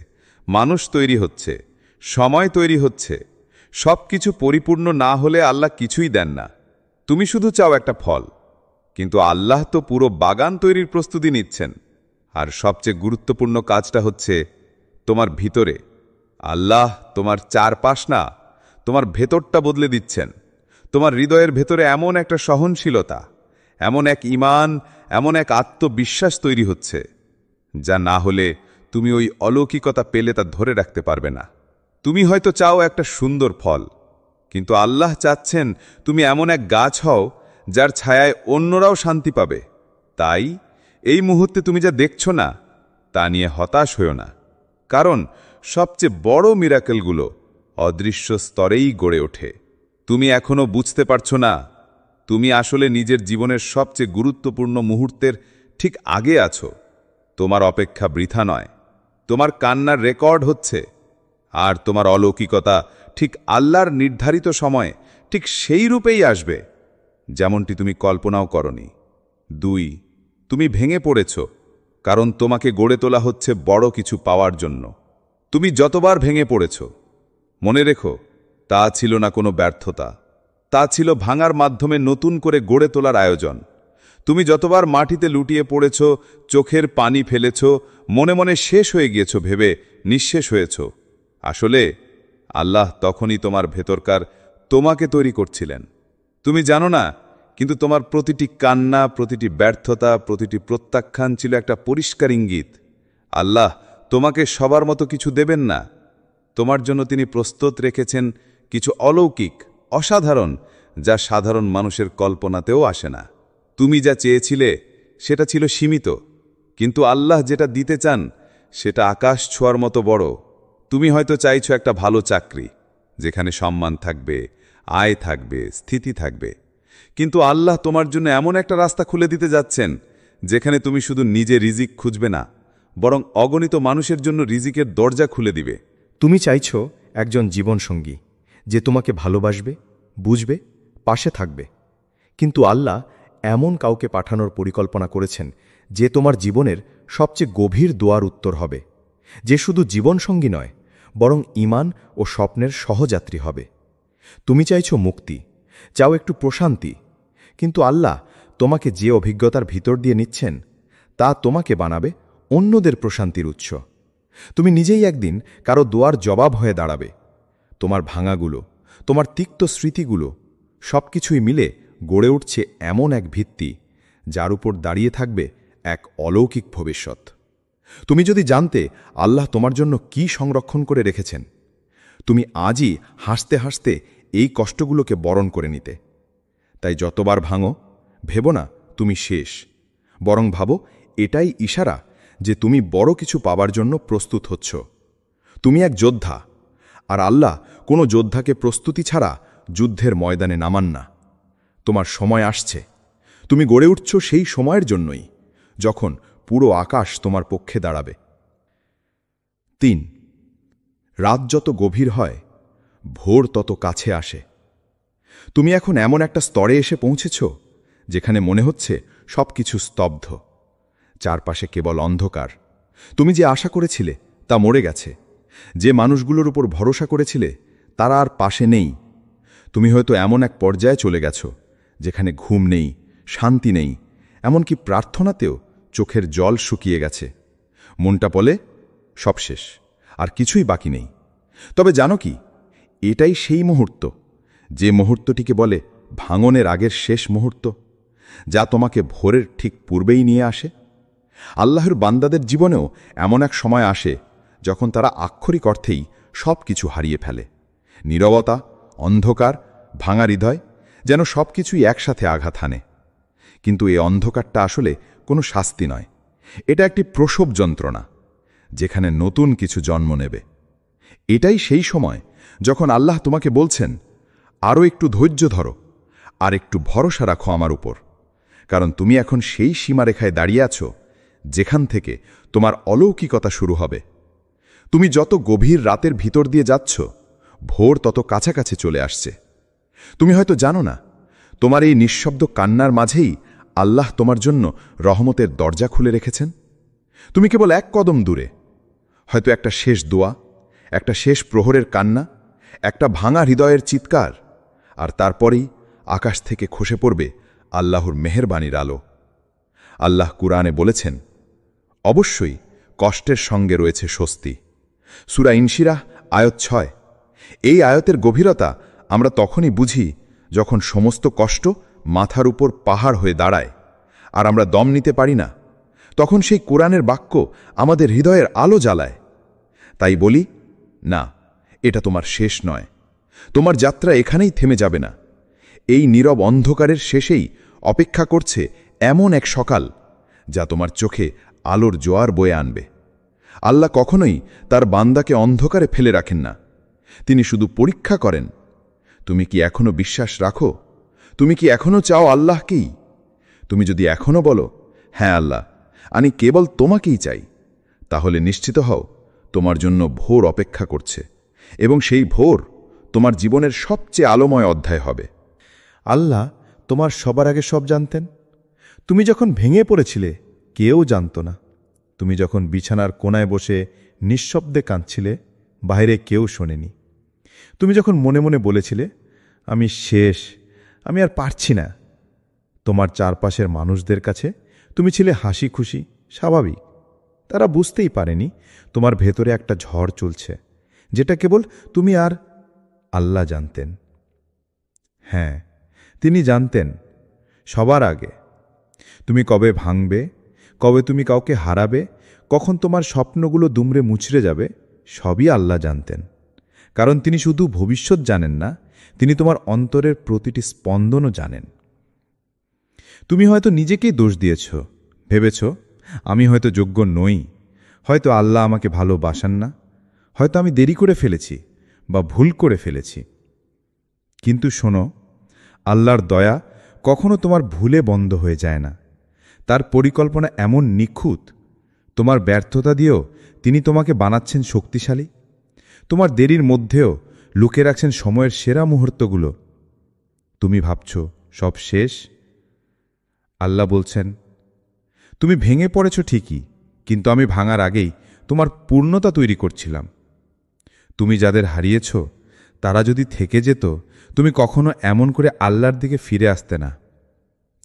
মানুষ তৈরি হচ্ছে, সময় তৈরি হচ্ছে। সব কিছু পরিপূর্ণ না হলে আল্লাহ কিছুই দেন না। তুমি শুধু চাও একটা ফল, কিন্তু আল্লাহ তো পুরো বাগান তৈরির প্রস্তুতি নিচ্ছেন। আর সবচেয়ে গুরুত্বপূর্ণ কাজটা হচ্ছে তোমার ভিতরে। আল্লাহ তোমার চারপাশ না, তোমার ভেতরটা বদলে দিচ্ছেন। তোমার হৃদয়ের ভেতরে এমন একটা সহনশীলতা, এমন এক ঈমান, এমন এক আত্মবিশ্বাস তৈরি হচ্ছে, যা না হলে তুমি ওই অলৌকিকতা পেলে তা ধরে রাখতে পারবে না। তুমি হয়তো চাও একটা সুন্দর ফল, কিন্তু আল্লাহ চাচ্ছেন তুমি এমন এক গাছ হও যার ছায়ায় অন্যরাও শান্তি পাবে। তাই এই মুহূর্তে তুমি যা দেখছো না তা নিয়ে হতাশ হও না, কারণ সবচেয়ে বড় মিরাকেলগুলো অদৃশ্য স্তরেই গড়ে ওঠে। তুমি এখনো বুঝতে পারছো না, তুমি আসলে নিজের জীবনের সবচেয়ে গুরুত্বপূর্ণ মুহূর্তের ঠিক আগে আছো। তোমার অপেক্ষা বৃথা নয়, তোমার কান্নার রেকর্ড হচ্ছে, আর তোমার অলৌকিকতা ঠিক আল্লাহর নির্ধারিত সময়ে ঠিক সেই রূপেই আসবে যেমনটি তুমি কল্পনাও করনি। 2, তুমি ভেঙে পড়েছ, কারণ তোমাকে গড়ে তোলা হচ্ছে বড় কিছু পাওয়ার জন্য। তুমি যতবার ভেঙে পড়েছ, মনে রেখো তা ছিল না কোনো ব্যর্থতা, তা ছিল ভাঙার মাধ্যমে নতুন করে গড়ে তোলার আয়োজন। তুমি যতবার মাটিতে লুটিয়ে পড়েছ, চোখের পানি ফেলেছ, মনে মনে শেষ হয়ে গিয়েছ ভেবে নিঃশেষ হয়েছ, আসলে আল্লাহ তখনই তোমার ভেতরকার তোমাকে তৈরি করছিলেন। তুমি জানো না, কিন্তু তোমার প্রতিটি কান্না, প্রতিটি ব্যর্থতা, প্রতিটি প্রত্যাখ্যান ছিল একটা পরিষ্কার ইঙ্গিত। আল্লাহ তোমাকে সবার মতো কিছু দেবেন না, তোমার জন্য তিনি প্রস্তুত রেখেছেন কিছু অলৌকিক, অসাধারণ, যা সাধারণ মানুষের কল্পনাতেও আসে না। তুমি যা চেয়েছিলে সেটা ছিল সীমিত, কিন্তু আল্লাহ যেটা দিতে চান সেটা আকাশ ছোঁয়ার মতো বড়। তুমি হয়তো চাইছো একটা ভালো চাকরি, যেখানে সম্মান থাকবে, আয় থাকবে, স্থিতি থাকবে, কিন্তু আল্লাহ তোমার জন্য এমন একটা রাস্তা খুলে দিতে যাচ্ছেন যেখানে তুমি শুধু নিজে রিজিক খুঁজবে না, বরং অগণিত মানুষের জন্য রিজিকের দরজা খুলে দিবে। তুমি চাইছো একজন জীবনসঙ্গী যে তোমাকে ভালোবাসবে, বুঝবে, পাশে থাকবে, কিন্তু আল্লাহ এমন কাউকে পাঠানোর পরিকল্পনা করেছেন যে তোমার জীবনের সবচেয়ে গভীর দোয়ার উত্তর হবে, যে শুধু জীবনসঙ্গী নয় বরং ঈমান ও স্বপ্নের সহযাত্রী হবে। তুমি চাইছো মুক্তি, চাও একটু প্রশান্তি, কিন্তু আল্লাহ তোমাকে যে অভিজ্ঞতার ভিতর দিয়ে নিচ্ছেন তা তোমাকে বানাবে অন্যদের প্রশান্তির উৎস। তুমি নিজেই একদিন কারো দোয়ার জবাব হয়ে দাঁড়াবে। তোমার ভাঙাগুলো, তোমার তিক্ত স্মৃতিগুলো সবকিছুই মিলে গড়ে উঠছে এমন এক ভিত্তি যার উপর দাঁড়িয়ে থাকবে এক অলৌকিক ভবিষ্যৎ। তুমি যদি জানতে আল্লাহ তোমার জন্য কি সংরক্ষণ করে রেখেছেন, তুমি আজই হাসতে হাসতে এই কষ্টগুলোকে বরণ করে নিতে। তাই যতবার ভাঙো, ভেবো না তুমি শেষ, বরং ভাবো এটাই ইশারা যে তুমি বড় কিছু পাবার জন্য প্রস্তুত হচ্ছ। তুমি এক যোদ্ধা, আর আল্লাহ কোনো যোদ্ধাকে প্রস্তুতি ছাড়া যুদ্ধের ময়দানে নামান না। তোমার সময় আসছে, তুমি গড়ে উঠছ সেই সময়ের জন্যই যখন পুরো আকাশ তোমার পক্ষে দাঁড়াবে। 3, রাত যত গভীর হয়, ভোর তত কাছে আসে। তুমি এখন এমন একটা স্তরে এসে পৌঁছেছ যেখানে মনে হচ্ছে সবকিছু স্তব্ধ, চারপাশে কেবল অন্ধকার। তুমি যে আশা করেছিলে তা মরে গেছে, যে মানুষগুলোর উপর ভরসা করেছিলে তারা আর পাশে নেই। তুমি হয়তো এমন এক পর্যায়ে চলে গেছ যেখানে ঘুম নেই, শান্তি নেই, এমনকি প্রার্থনাতেও চোখের জল শুকিয়ে গেছে। মনটা বলে সব শেষ, আর কিছুই বাকি নেই। তবে জানো কি, এটাই সেই মুহূর্ত, যে মুহূর্তটিকে বলে ভাঙনের আগের শেষ মুহূর্ত, যা তোমাকে ভোরের ঠিক পূর্বেই নিয়ে আসে। আল্লাহর বান্দাদের জীবনেও এমন এক সময় আসে যখন তারা আক্ষরিক অর্থেই সব কিছু হারিয়ে ফেলে। নীরবতা, অন্ধকার, ভাঙা হৃদয়, যেন সব কিছুই একসাথে আঘাত হানে। কিন্তু এই অন্ধকারটা আসলে কোনো শাস্তি নয়, এটা একটি প্রসব যন্ত্রণা, যেখানে নতুন কিছু জন্ম নেবে। এটাই সেই সময় যখন আল্লাহ তোমাকে বলছেন, আরও একটু ধৈর্য ধরো, আর একটু ভরসা রাখো আমার উপর, কারণ তুমি এখন সেই সীমারেখায় দাঁড়িয়ে আছো যেখান থেকে তোমার অলৌকিকতা শুরু হবে। তুমি যত গভীর রাতের ভিতর দিয়ে যাচ্ছ, ভোর তত কাছাকাছি চলে আসছে। তুমি হয়তো জানো না, তোমার এই নিঃশব্দ কান্নার মাঝেই আল্লাহ তোমার জন্য রহমতের দরজা খুলে রেখেছেন। তুমি কেবল এক কদম দূরে, হয়তো একটা শেষ দোয়া, একটা শেষ প্রহরের কান্না, একটা ভাঙা হৃদয়ের চিৎকার, আর তারপরেই আকাশ থেকে খসে পড়বে আল্লাহর মেহেরবানির আলো। আল্লাহ কুরআনে বলেছেন, অবশ্যই কষ্টের সঙ্গে রয়েছে স্বস্তি। সূরা ইনশিরাহ আয়াত 6। এই আয়াতের গভীরতা আমরা তখনই বুঝি যখন সমস্ত কষ্ট মাথার উপর পাহাড় হয়ে দাঁড়ায়, আর আমরা দম নিতে পারি না। তখন সেই কোরআনের বাক্য আমাদের হৃদয়ের আলো জ্বালায়। তাই বলি, না, এটা তোমার শেষ নয়। তোমার যাত্রা এখানেই থেমে যাবে না। এই নীরব অন্ধকারের শেষেই অপেক্ষা করছে এমন এক সকাল যা তোমার চোখে আলোর জোয়ার বয়ে আনবে। আল্লাহ কখনোই তার বান্দাকে অন্ধকারে ফেলে রাখেন না। তিনি শুধু পরীক্ষা করেন, তুমি কি এখনো বিশ্বাস রাখো? তুমি কি এখনো চাও আল্লাহকেই? তুমি যদি এখনো বলো, হ্যাঁ আল্লাহ, আমি কেবল তোমাকেই চাই, তাহলে নিশ্চিত হও তোমার জন্য ভোর অপেক্ষা করছে, এবং সেই ভোর তোমার জীবনের সবচেয়ে আলোময় অধ্যায় হবে। আল্লাহ তোমার সবার আগে সব জানতেন। তুমি যখন ভেঙে পড়েছিলে কেউ জানত না। তুমি যখন বিছানার কোণায় বসে নিঃশব্দে কাঁদছিলে, বাইরে কেউ শোনেনি। তুমি যখন মনে মনে বলেছিলে, আমি শেষ, আমি আর পারছি না, তোমার চারপাশের মানুষদের কাছে তুমি ছিলে হাসি খুশি, স্বাভাবিক। তারা বুঝতেই পারেনি তোমার ভেতরে একটা ঝড় চলছে, যেটা কেবল তুমি আর আল্লাহ জানতেন। হ্যাঁ, তিনি জানতেন সবার আগে তুমি কবে ভাঙবে, কবে তুমি কাউকে হারাবে, কখন তোমার স্বপ্নগুলো দুমড়ে মুচড়ে যাবে, সবই আল্লাহ জানতেন। কারণ তিনি শুধু ভবিষ্যৎ জানেন না, তিনি তোমার অন্তরের প্রতিটি স্পন্দনও জানেন। তুমি হয়তো নিজেকেই দোষ দিয়েছ, ভেবেছ আমি হয়তো যোগ্য নই, হয়তো আল্লাহ আমাকে ভালোবাসেন না, হয়তো আমি দেরি করে ফেলেছি বা ভুল করে ফেলেছি। কিন্তু শোনো, আল্লাহর দয়া কখনো তোমার ভুলে বন্ধ হয়ে যায় না। তার পরিকল্পনা এমন নিখুঁত, তোমার ব্যর্থতা দিয়েও তিনি তোমাকে বানাচ্ছেন শক্তিশালী। তোমার দেরির মধ্যেও লুকে রাখছেন সময়ের সেরা মুহূর্তগুলো। তুমি ভাবছ সব শেষ, আল্লাহ বলছেন, তুমি ভেঙে পড়েছ ঠিকই, কিন্তু আমি ভাঙার আগেই তোমার পূর্ণতা তৈরি করছিলাম। তুমি যাদের হারিয়েছ তারা যদি থেকে যেত, তুমি কখনো এমন করে আল্লাহর দিকে ফিরে আসতে না।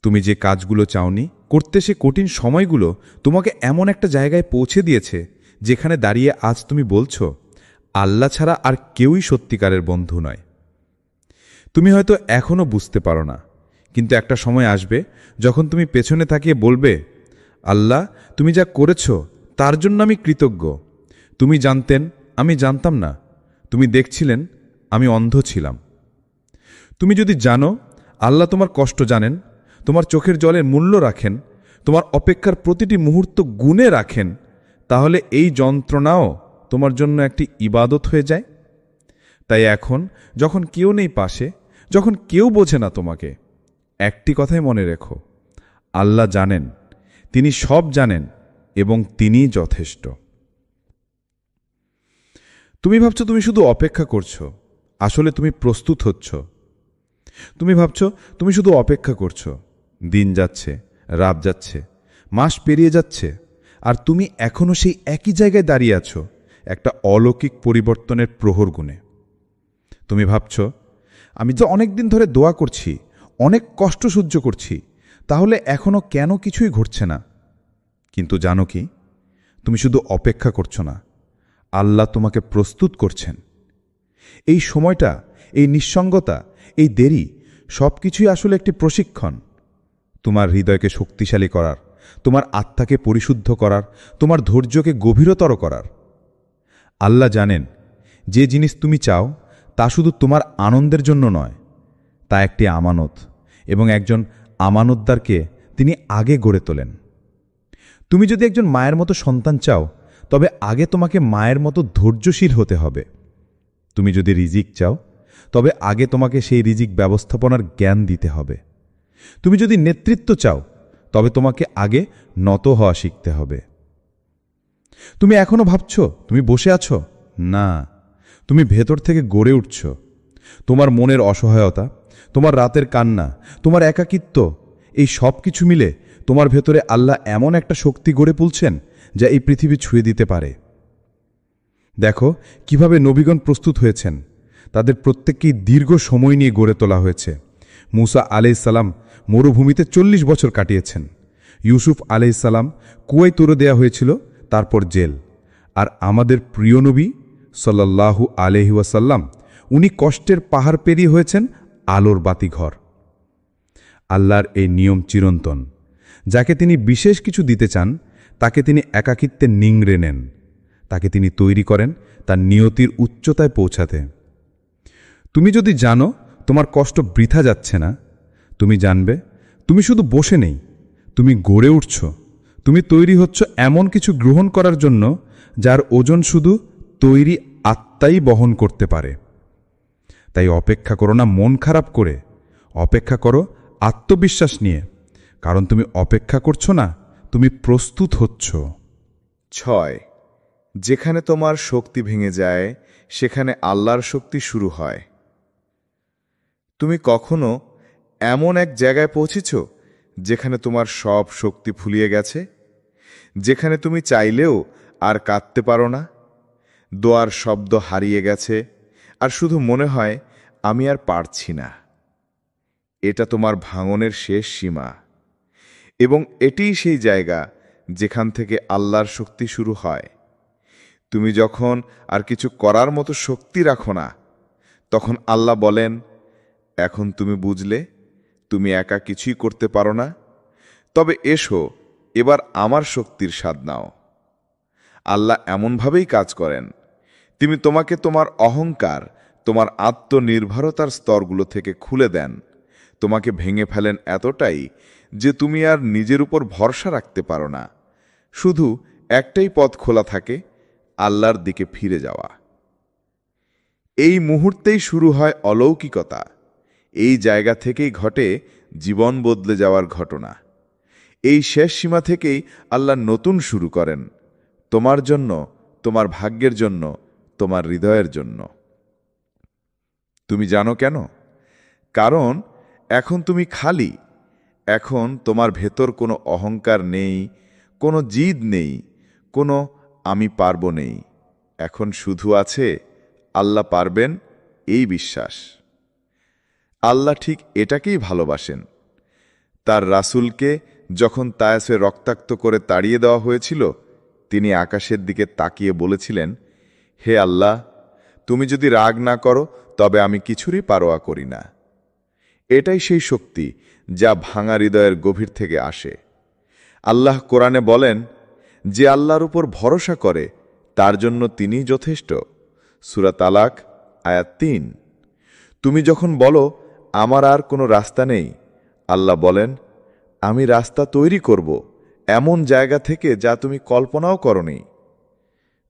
তুমি যে কাজগুলো চাওনি করতে, সে কঠিন সময়গুলো তোমাকে এমন একটা জায়গায় পৌঁছে দিয়েছে যেখানে দাঁড়িয়ে আজ তুমি বলছো, আল্লাহ ছাড়া আর কেউই সত্যিকারের বন্ধু নয়। তুমি হয়তো এখনও বুঝতে পারো না, কিন্তু একটা সময় আসবে যখন তুমি পেছনে তাকিয়ে বলবে, আল্লাহ, তুমি যা করেছ তার জন্য আমি কৃতজ্ঞ। তুমি জানতেন, আমি জানতাম না। তুমি দেখছিলেন, আমি অন্ধ ছিলাম। তুমি যদি জানো আল্লাহ তোমার কষ্ট জানেন, তোমার চোখের জলের মূল্য রাখেন, তোমার অপেক্ষার প্রতিটি মুহূর্ত গুণে রাখেন, তাহলে এই যন্ত্রণাও তোমার জন্য একটি ইবাদত হয়ে যায়। তাই এখন যখন কেউ নেই পাশে, যখন কেউ বোঝে না তোমাকে, একটি কথাই মনে রেখো, আল্লাহ জানেন, তিনি সব জানেন এবং তিনিই যথেষ্ট। তুমি ভাবছো তুমি শুধু অপেক্ষা করছো, আসলে তুমি প্রস্তুত হচ্ছ। তুমি ভাবছো তুমি শুধু অপেক্ষা করছো, দিন যাচ্ছে, রাত যাচ্ছে, মাস পেরিয়ে যাচ্ছে, আর তুমি এখনো সেই একই জায়গায় দাঁড়িয়ে আছো, একটা অলৌকিক পরিবর্তনের প্রহর গুণে। তুমি ভাবছো, আমি তো অনেক দিন ধরে দোয়া করছি, অনেক কষ্ট সহ্য করছি, তাহলে এখনো কেন কিছুই ঘটছে না? কিন্তু জানো কি, তুমি শুধু অপেক্ষা করছো না, আল্লাহ তোমাকে প্রস্তুত করছেন। এই সময়টা, এই নিঃসঙ্গতা, এই দেরি, সব কিছুই আসলে একটি প্রশিক্ষণ। তোমার হৃদয়কে শক্তিশালী করার, তোমার আত্মাকে পরিশুদ্ধ করার, তোমার ধৈর্যকে গভীরতর করার। আল্লাহ জানেন যে জিনিস তুমি চাও তা শুধু তোমার আনন্দের জন্য নয়, তা একটি আমানত, এবং একজন আমানতদারকে তিনি আগে গড়ে তোলেন। তুমি যদি একজন মায়ের মতো সন্তান চাও, তবে আগে তোমাকে মায়ের মতো ধৈর্যশীল হতে হবে। তুমি যদি রিজিক চাও, তবে আগে তোমাকে সেই রিজিক ব্যবস্থাপনার জ্ঞান দিতে হবে। তুমি যদি নেতৃত্ব চাও, তবে তোমাকে আগে নত হওয়া শিখতে হবে। তুমি এখনো ভাবছ তুমি বসে আছো? না, তুমি ভেতর থেকে গড়ে উঠছ। তোমার মনের অসহায়তা, তোমার রাতের কান্না, তোমার একাকিত্ব, এই সব কিছু মিলে তোমার ভেতরে আল্লাহ এমন একটা শক্তি গড়ে তুলছেন যা এই পৃথিবী ছুঁয়ে দিতে পারে। দেখো কিভাবে নবীগণ প্রস্তুত হয়েছেন। তাদের প্রত্যেককেই দীর্ঘ সময় নিয়ে গড়ে তোলা হয়েছে। মুসা আলাইহিসসালাম মরুভূমিতে 40 বছর কাটিয়েছেন। ইউসুফ আলাইহিসসালাম কুয়ায় তুলে দেয়া হয়েছিল, তারপর জেল। আর আমাদের প্রিয় নবী সাল্লাল্লাহু আলাইহি ওয়াসাল্লাম, উনি কষ্টের পাহাড় পেরিয়ে হয়েছেন আলোর বাতিঘর। আল্লাহর এই নিয়ম চিরন্তন। যাকে তিনি বিশেষ কিছু দিতে চান, তাকে তিনি একাকিত্বে নিংড়ে নেন। তাকে তিনি তৈরি করেন, তার নিয়তির উচ্চতায় পৌঁছাতে। তুমি যদি জানো তোমার কষ্ট বৃথা যাচ্ছে না, তুমি জানবে তুমি শুধু বসে নেই, তুমি গড়ে উঠছ, তুমি তৈরি হচ্ছ এমন কিছু গ্রহণ করার জন্য যার ওজন শুধু তৈরি আত্মাই বহন করতে পারে। তাই অপেক্ষা করো না মন খারাপ করে, অপেক্ষা করো আত্মবিশ্বাস নিয়ে, কারণ তুমি অপেক্ষা করছো না, তুমি প্রস্তুত হচ্ছ। 6 যেখানে তোমার শক্তি ভেঙে যায় সেখানে আল্লাহর শক্তি শুরু হয়। তুমি কখনো এমন এক জায়গায় পৌঁছেছ যেখানে তোমার সব শক্তি ফুলিয়ে গেছে, যেখানে তুমি চাইলেও আর কাঁদতে পারো না, দোয়ার শব্দ হারিয়ে গেছে, আর শুধু মনে হয় আমি আর পারছি না। এটা তোমার ভাঙনের শেষ সীমা, এবং এটিই সেই জায়গা যেখান থেকে আল্লাহর শক্তি শুরু হয়। তুমি যখন আর কিছু করার মতো শক্তি রাখো না, তখন আল্লাহ বলেন, এখন তুমি বুঝলে তুমি একা কিছুই করতে পারো না, তবে এসো এবার আমার শক্তির স্বাদ নাও। আল্লাহ এমনভাবেই কাজ করেন, তিনি তোমাকে তোমার অহংকার, তোমার আত্মনির্ভরতার স্তরগুলো থেকে খুলে দেন, তোমাকে ভেঙে ফেলেন এতটাই যে তুমি আর নিজের উপর ভরসা রাখতে পারো না। শুধু একটাই পথ খোলা থাকে, আল্লাহর দিকে ফিরে যাওয়া। এই মুহূর্তেই শুরু হয় অলৌকিকতা। এই জায়গা থেকেই ঘটে জীবন বদলে যাওয়ার ঘটনা। এই শেষ সীমা থেকেই আল্লাহ নতুন শুরু করেন, তোমার জন্য, তোমার ভাগ্যের জন্য, তোমার হৃদয়ের জন্য। তুমি জানো কেন? কারণ এখন তুমি খালি। এখন তোমার ভেতর কোনো অহংকার নেই, কোনো জিদ নেই, কোনো আমি পারব নেই। এখন শুধু আছে আল্লাহ পারবেন এই বিশ্বাস। আল্লাহ ঠিক এটাকেই ভালোবাসেন। তার রাসূলকে যখন তায়েফে রক্তাক্ত করে তাড়িয়ে দেওয়া হয়েছিল, তিনি আকাশের দিকে তাকিয়ে বলেছিলেন, হে আল্লাহ, তুমি যদি রাগ না করো তবে আমি কিছুরই পারোয়া করি না। এটাই সেই শক্তি যা ভাঙা হৃদয়ের গভীর থেকে আসে। আল্লাহ কোরআনে বলেন, যে আল্লাহর উপর ভরসা করে তার জন্য তিনিই যথেষ্ট। সূরা তালাক আয়াত 3। তুমি যখন বলো আমার আর কোনো রাস্তা নেই, আল্লাহ বলেন, আমি রাস্তা তৈরি করব এমন জায়গা থেকে যা তুমি কল্পনাও করনি।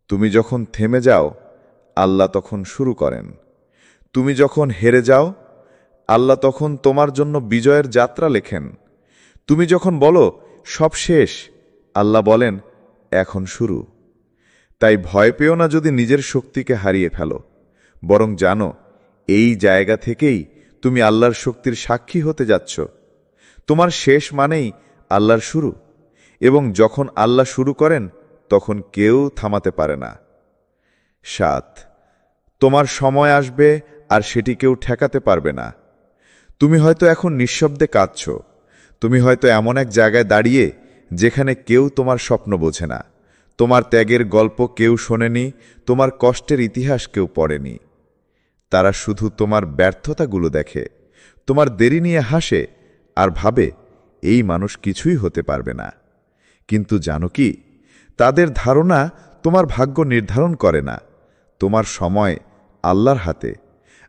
তুমি যখন থেমে যাও, আল্লাহ তখন শুরু করেন। তুমি যখন হেরে যাও, আল্লাহ তখন তোমার জন্য বিজয়ের যাত্রা লেখেন। তুমি যখন বলো সব শেষ, আল্লাহ বলেন এখন শুরু। তাই ভয় পেও না যদি নিজের শক্তিকে হারিয়ে ফেলো, বরং জানো এই জায়গা থেকেই তুমি আল্লাহর শক্তির সাক্ষী হতে যাচ্ছ। তোমার শেষ মানেই আল্লাহর শুরু, এবং যখন আল্লাহ শুরু করেন তখন কেউ থামাতে পারে না। 7 তোমার সময় আসবে আর সেটি কেউ ঠেকাতে পারবে না। তুমি হয়তো এখন নিঃশব্দে কাঁদছ, তুমি হয়তো এমন এক জায়গায় দাঁড়িয়ে যেখানে কেউ তোমার স্বপ্ন বোঝে না, তোমার ত্যাগের গল্প কেউ শোনেনি, তোমার কষ্টের ইতিহাস কেউ পড়েনি। তারা শুধু তোমার ব্যর্থতাগুলো দেখে, তোমার দেরি নিয়ে হাসে আর ভাবে এই মানুষ কিছুই হতে পারবে না। কিন্তু জানো কি, তাদের ধারণা তোমার ভাগ্য নির্ধারণ করে না, তোমার সময় আল্লাহর হাতে,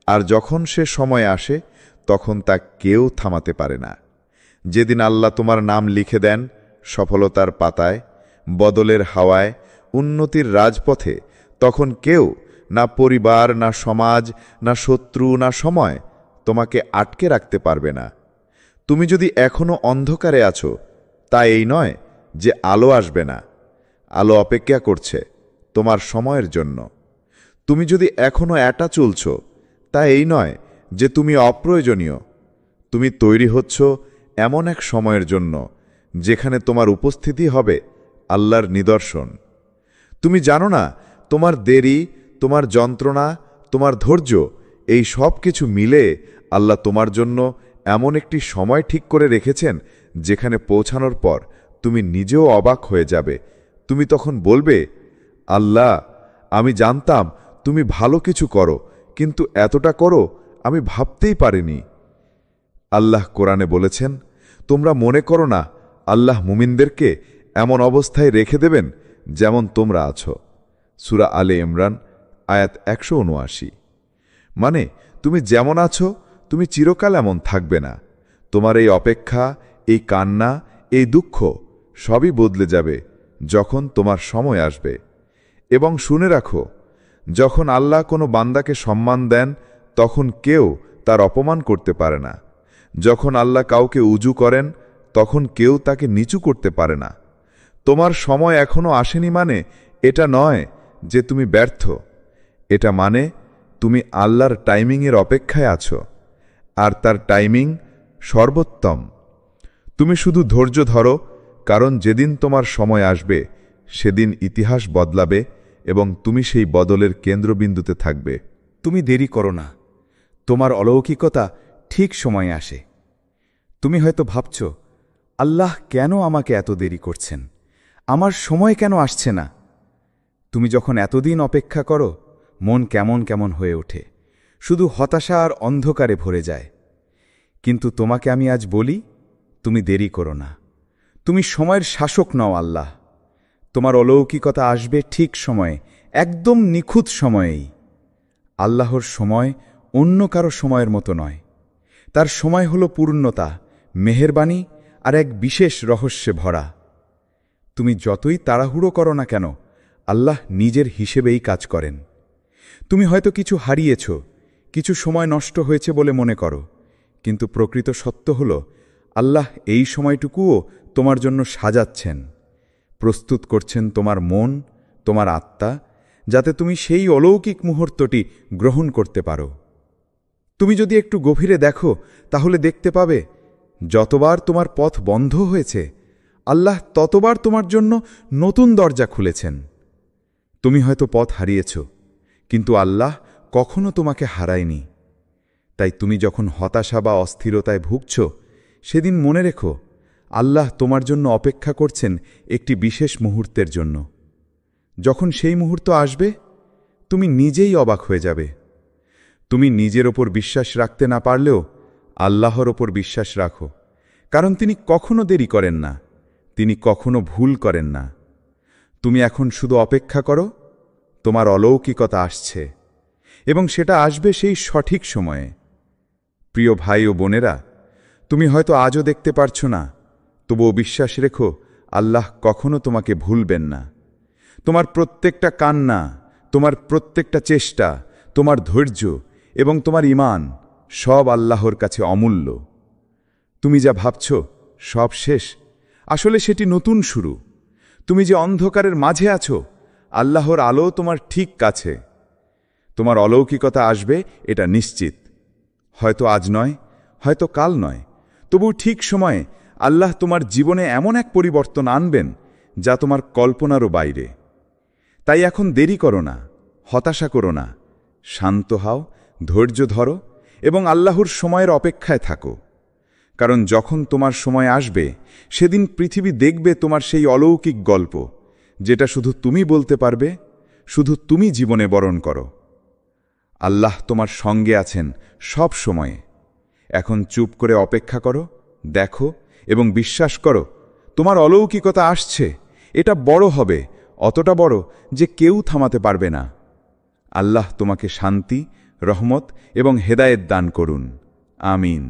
আর যখন সে সময় আসে তখন তা কেউ থামাতে পারে না। যেদিন আল্লাহ তোমার নাম লিখে দেন সফলতার পাতায়, বদলের হাওয়ায়, উন্নতির রাজপথে, তখন কেউ, না পরিবার, না সমাজ, না শত্রু, না সময় তোমাকে আটকে রাখতে পারবে না। তুমি যদি এখনো অন্ধকারে আছো, তা এই নয় যে আলো আসবে না। আলো অপেক্ষা করছে তোমার সময়ের জন্য। তুমি যদি এখনো একা চলছ, তা এই নয় যে তুমি অপ্রয়োজনীয়। তুমি তৈরি হচ্ছ এমন এক সময়ের জন্য যেখানে তোমার উপস্থিতি হবে আল্লাহর নিদর্শন। তুমি জানো না, তোমার দেরি, তোমার যন্ত্রণা, তোমার ধৈর্য, এই সব কিছু মিলে আল্লাহ তোমার জন্য এমন একটি সময় ঠিক করে রেখেছেন যেখানে পৌঁছানোর পর তুমি নিজেও অবাক হয়ে যাবে। তুমি তখন বলবে, আল্লাহ, আমি জানতাম তুমি ভালো কিছু করো, কিন্তু এতটা করো আমি ভাবতেই পারিনি। আল্লাহ কোরআনে বলেছেন, তোমরা মনে করো না আল্লাহ মুমিনদেরকে এমন অবস্থায় রেখে দেবেন যেমন তোমরা আছো। সূরা আলে ইমরান আয়াত 179। মানে তুমি যেমন আছো তুমি চিরকাল এমন থাকবে না। তোমার এই অপেক্ষা, এই কান্না, এই দুঃখ সবই বদলে যাবে যখন তোমার সময় আসবে। এবং শুনে রাখো, যখন আল্লাহ কোনো বান্দাকে সম্মান দেন তখন কেউ তার অপমান করতে পারে না। যখন আল্লাহ কাউকে উজু করেন তখন কেউ তাকে নিচু করতে পারে না। তোমার সময় এখনো আসেনি মানে এটা নয় যে তুমি ব্যর্থ, এটা মানে তুমি আল্লাহর টাইমিংয়ের অপেক্ষায় আছো, আর তার টাইমিং সর্বোত্তম। তুমি শুধু ধৈর্য ধরো, কারণ যেদিন তোমার সময় আসবে সেদিন ইতিহাস বদলাবে এবং তুমি সেই বদলের কেন্দ্রবিন্দুতে থাকবে। তুমি দেরি করো না, তোমার অলৌকিকতা ঠিক সময়ে আসে। তুমি হয়তো ভাবছ, আল্লাহ কেন আমাকে এত দেরি করছেন, আমার সময় কেন আসছে না। তুমি যখন এতদিন অপেক্ষা করো মন কেমন কেমন হয়ে ওঠে, শুধু হতাশা আর অন্ধকারে ভরে যায়। কিন্তু তোমাকে আমি আজ বলি, তুমি দেরি করো না, তুমি সময়ের শাসক নও আল্লাহ। তোমার অলৌকিকতা আসবে ঠিক সময়ে, একদম নিখুঁত সময়েই। আল্লাহর সময় অন্য কারো সময়ের মতো নয়। তার সময় হল পূর্ণতা, মেহেরবানি আর এক বিশেষ রহস্যে ভরা। তুমি যতই তাড়াহুড়ো করো না কেন, আল্লাহ নিজের হিসেবেই কাজ করেন। তুমি হয়তো কিছু হারিয়েছ, কিছু সময় নষ্ট হয়েছে বলে মনে করো, কিন্তু প্রকৃত সত্য হল আল্লাহ এই সময়টুকুও তোমার জন্য সাজাচ্ছেন, প্রস্তুত করছেন তোমার মন, তোমার আত্মা, যাতে তুমি সেই অলৌকিক মুহূর্তটি গ্রহণ করতে পারো। তুমি যদি একটু গভীরে দেখো তাহলে দেখতে পাবে, যতবার তোমার পথ বন্ধ হয়েছে আল্লাহ ততবার তোমার জন্য নতুন দরজা খুলেছেন। তুমি হয়তো পথ হারিয়েছ, কিন্তু আল্লাহ কখনো তোমাকে হারায়নি। তাই তুমি যখন হতাশা বা অস্থিরতায় ভুগছ, সেদিন মনে রেখো, আল্লাহ তোমার জন্য অপেক্ষা করছেন একটি বিশেষ মুহূর্তের জন্য। যখন সেই মুহূর্ত আসবে তুমি নিজেই অবাক হয়ে যাবে। তুমি নিজের ওপর বিশ্বাস রাখতে না পারলেও আল্লাহর ওপর বিশ্বাস রাখো, কারণ তিনি কখনো দেরি করেন না, তিনি কখনো ভুল করেন না। তুমি এখন শুধু অপেক্ষা করো, তোমার অলৌকিকতা আসছে এবং সেটা আসবে সেই সঠিক সময়ে। প্রিয় ভাই ও বোনেরা, তুমি হয়তো আজও দেখতে পারছ না, তবুও বিশ্বাস রেখো, আল্লাহ কখনো তোমাকে ভুলবেন না। তোমার প্রত্যেকটা কান্না, তোমার প্রত্যেকটা চেষ্টা, তোমার ধৈর্য এবং তোমার ঈমান সব আল্লাহর কাছে অমূল্য। তুমি যা ভাবছ সব শেষ, আসলে সেটি নতুন শুরু। তুমি যে অন্ধকারের মাঝে আছো, আল্লাহর আলো তোমার ঠিক কাছে। তোমার অলৌকিকতা আসবে এটা নিশ্চিত। হয়তো আজ নয়, হয়তো কাল নয়, তবু ঠিক সময়ে আল্লাহ তোমার জীবনে এমন এক পরিবর্তন আনবেন যা তোমার কল্পনারও বাইরে। তাই এখন দেরি করো না, হতাশা করো না, শান্ত হও, ধৈর্য ধরো এবং আল্লাহর সময়ের অপেক্ষায় থাকো। কারণ যখন তোমার সময় আসবে সেদিন পৃথিবী দেখবে তোমার সেই অলৌকিক গল্প, যেটা শুধু তুমি বলতে পারবে, শুধু তুমি জীবনে বরণ করো। আল্লাহ তোমার সঙ্গে আছেন সব সময়ে। এখন চুপ করে অপেক্ষা করো, দেখো এবং বিশ্বাস করো, তোমার অলৌকিকতা আসছে। এটা বড় হবে, অতটা বড় যে কেউ থামাতে পারবে না। আল্লাহ তোমাকে শান্তি, রহমত এবং হেদায়েত দান করুন। আমিন।